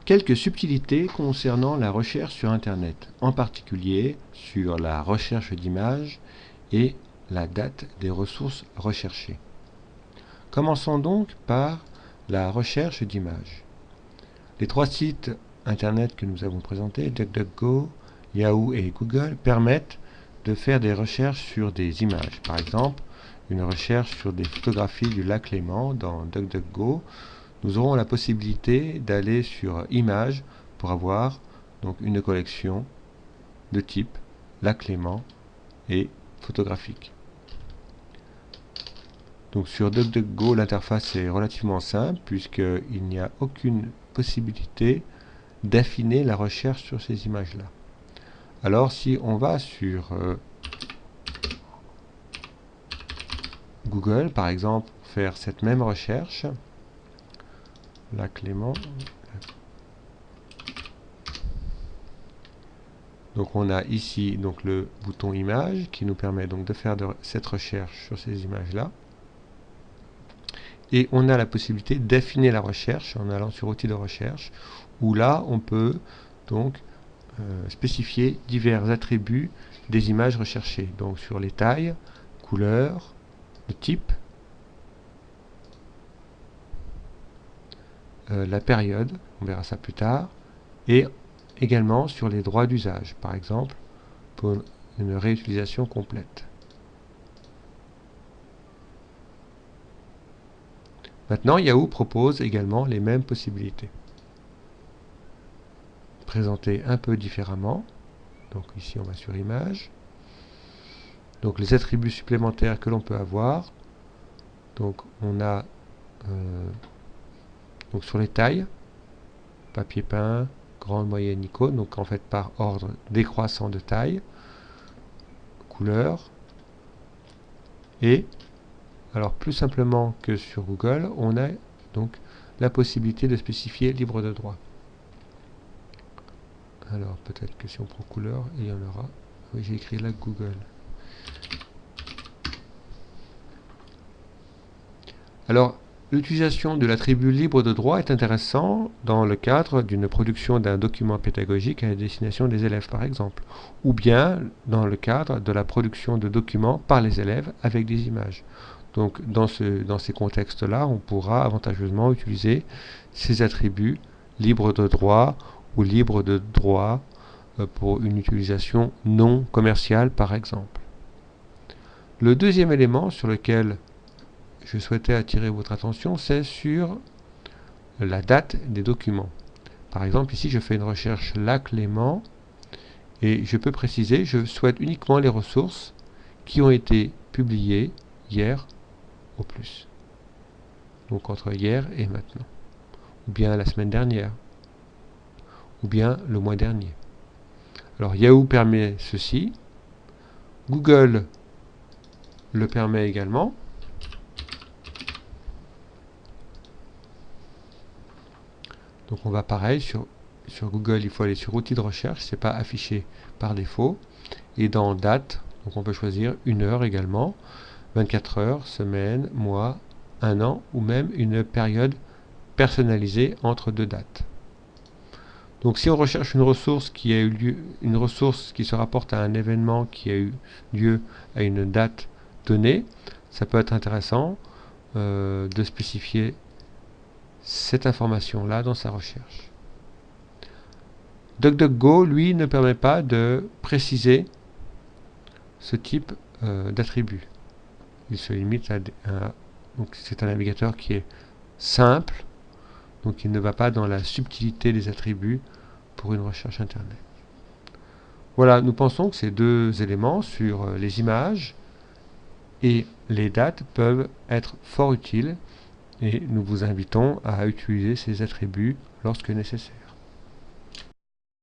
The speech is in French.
quelques subtilités concernant la recherche sur Internet, en particulier sur la recherche d'images et la date des ressources recherchées. Commençons donc par la recherche d'images. Les trois sites Internet que nous avons présentés, DuckDuckGo, Yahoo et Google, permettent de faire des recherches sur des images. Par exemple, une recherche sur des photographies du lac Léman dans DuckDuckGo, nous aurons la possibilité d'aller sur Images pour avoir donc une collection de type lac Léman et photographique. Donc sur DuckDuckGo, l'interface est relativement simple puisqu'il n'y a aucune possibilité d'affiner la recherche sur ces images-là. Alors si on va sur Google, par exemple, faire cette même recherche, lac Léman, donc on a ici donc le bouton image qui nous permet donc de faire cette recherche sur ces images-là. Et on a la possibilité d'affiner la recherche en allant sur outils de recherche, où là on peut donc spécifier divers attributs des images recherchées. Donc sur les tailles, couleurs, le type, la période, on verra ça plus tard, et également sur les droits d'usage, par exemple pour une réutilisation complète. Maintenant, Yahoo propose également les mêmes possibilités, présentées un peu différemment. Donc ici, on va sur Images. Donc les attributs supplémentaires que l'on peut avoir. Donc on a donc sur les tailles, papier peint, grande, moyenne, icône, donc en fait par ordre décroissant de taille, couleur, et alors plus simplement que sur Google, on a donc la possibilité de spécifier libre de droit. Alors peut-être que si on prend couleur, il y en aura. Oui, j'ai écrit là Google. Alors l'utilisation de l'attribut libre de droit est intéressant dans le cadre d'une production d'un document pédagogique à la destination des élèves par exemple, ou bien dans le cadre de la production de documents par les élèves avec des images. Donc dans ces contextes-là, on pourra avantageusement utiliser ces attributs libres de droit ou libres de droit pour une utilisation non commerciale par exemple. Le deuxième élément sur lequel je souhaitais attirer votre attention, c'est sur la date des documents. Par exemple, ici, je fais une recherche lac Léman et je peux préciser, je souhaite uniquement les ressources qui ont été publiées hier au plus. Donc entre hier et maintenant. Ou bien la semaine dernière. Ou bien le mois dernier. Alors Yahoo permet ceci. Google le permet également. Donc on va pareil, sur Google, il faut aller sur outils de recherche, c'est pas affiché par défaut. Et dans date, donc on peut choisir une heure également, 24 heures, semaine, mois, un an, ou même une période personnalisée entre deux dates. Donc si on recherche une ressource qui a eu lieu, une ressource qui se rapporte à un événement qui a eu lieu à une date donnée, ça peut être intéressant de spécifier cette information-là dans sa recherche. DuckDuckGo, lui, ne permet pas de préciser ce type d'attribut. Il se limite à donc c'est un navigateur qui est simple, donc il ne va pas dans la subtilité des attributs pour une recherche Internet. Voilà, nous pensons que ces deux éléments sur les images et les dates peuvent être fort utiles et nous vous invitons à utiliser ces attributs lorsque nécessaire.